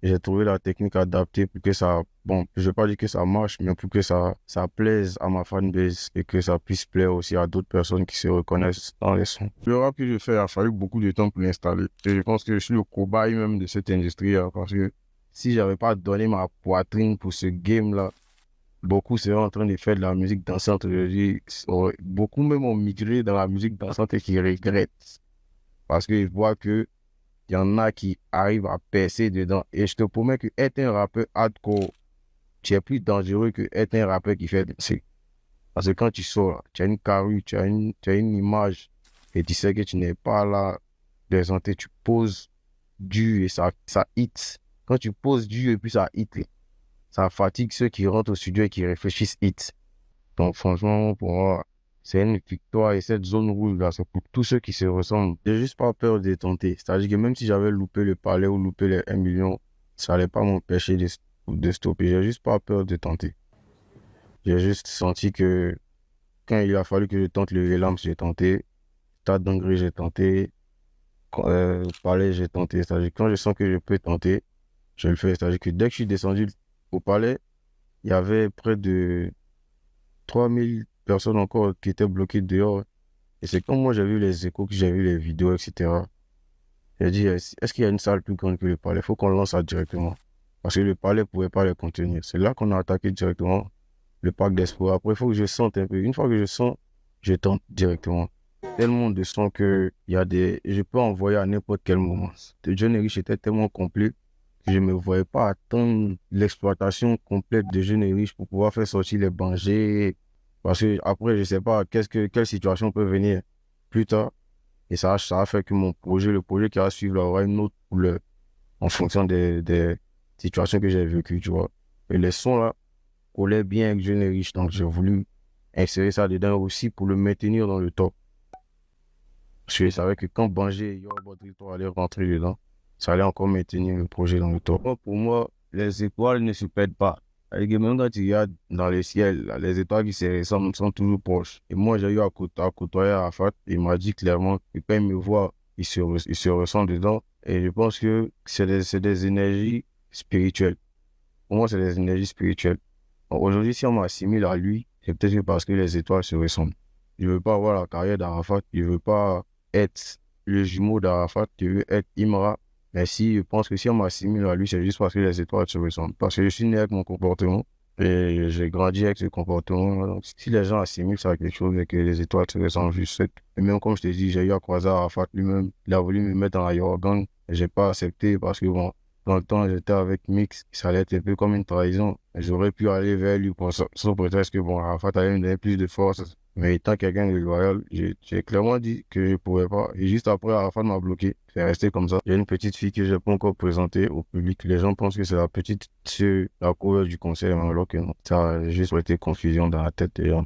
J'ai trouvé la technique adaptée pour que ça, bon, je vais pas dire que ça marche, mais pour que ça plaise à ma fanbase et que ça puisse plaire aussi à d'autres personnes qui se reconnaissent dans les sons. Le rap que je fais a fallu beaucoup de temps pour l'installer. Et je pense que je suis le cobaye même de cette industrie, hein, parce que si j'avais pas donné ma poitrine pour ce game-là, beaucoup seraient en train de faire de la musique dansante aujourd'hui. Beaucoup même ont migré dans la musique dansante et qui regrettent parce qu'ils voient que il y en a qui arrivent à percer dedans. Et je te promets que être un rappeur hardcore, tu es plus dangereux que être un rappeur qui fait danser. Parce que quand tu sors, là, tu as une carrure, tu as une image et tu sais que tu n'es pas là présenté. Tu poses dur et ça hit. Quand tu poses dur et puis ça hit, ça fatigue ceux qui rentrent au studio et qui réfléchissent hit. Donc franchement, pour moi, c'est une victoire et cette zone rouge là, c'est pour tous ceux qui se ressemblent. J'ai juste pas peur de tenter. C'est-à-dire que même si j'avais loupé le palais ou loupé les 1 million, ça allait pas m'empêcher de stopper. J'ai juste pas peur de tenter. J'ai juste senti que quand il a fallu que je tente le Elam, j'ai tenté. Stade d'Angry, j'ai tenté. Palais, j'ai tenté. C'est-à-dire que quand je sens que je peux tenter, je le fais. C'est-à-dire que dès que je suis descendu au palais, il y avait près de 3 000 personnes encore qui étaient bloquées dehors. Et c'est comme moi j'ai vu les échos, que j'ai vu les vidéos, etc. J'ai dit, est-ce qu'il y a une salle plus grande que le palais? Il faut qu'on lance ça directement. Parce que le palais ne pouvait pas les contenir. C'est là qu'on a attaqué directement le parc d'Espoir. Après, il faut que je sente un peu. Une fois que je sens, je tente directement. Tellement de sons que il y a des. Je peux envoyer à n'importe quel moment. Le Jeune et Riche était tellement complet que je ne me voyais pas attendre l'exploitation complète de Jeune et Riche pour pouvoir faire sortir les bangers. Parce que après, je ne sais pas quelle situation peut venir plus tard. Et ça a fait que le projet qui va suivre là, aura une autre couleur en fonction des situations que j'ai vécues, tu vois. Et les sons là collaient bien avec Jeune et Riche. Donc j'ai voulu insérer ça dedans aussi pour le maintenir dans le top. Parce que je savais que quand Banger et Yo Bodrito allaient rentrer dedans, ça allait encore maintenir le projet dans le top. Pour moi, les étoiles ne se perdent pas. Avec même quand tu regardes dans le ciel, là, les étoiles qui se ressemblent sont toujours proches. Et moi, j'ai eu à côtoyer Arafat. Il m'a dit clairement que quand il me voit, il se ressent dedans. Et je pense que c'est des énergies spirituelles. Pour moi, c'est des énergies spirituelles. Donc, aujourd'hui, si on m'assimile à lui, c'est peut-être que parce que les étoiles se ressemblent. Je veux pas avoir la carrière d'Arafat, je veux pas être le jumeau d'Arafat, je veux être Imra. Mais si je pense que si on m'assimile à lui, c'est juste parce que les étoiles se ressemblent. Parce que je suis né avec mon comportement et j'ai grandi avec ce comportement. Donc, si les gens assimilent ça à quelque chose et que les étoiles se ressemblent, je sais. Et même comme je te dis, j'ai eu à croiser Arafat lui-même. Il a voulu me mettre dans la Yorgan et j'ai pas accepté parce que bon, dans le temps, j'étais avec Mix, ça allait être un peu comme une trahison. J'aurais pu aller vers lui pour sous prétexte que bon, Arafat allait me donner plus de force. Mais étant quelqu'un de loyal, j'ai clairement dit que je ne pouvais pas. Et juste après, Arafat m'a bloqué. C'est resté comme ça. J'ai une petite fille que je n'ai pas encore présentée au public. Les gens pensent que c'est la petite sur la cover du concert, alors que non. Ça a juste été confusion dans la tête des gens.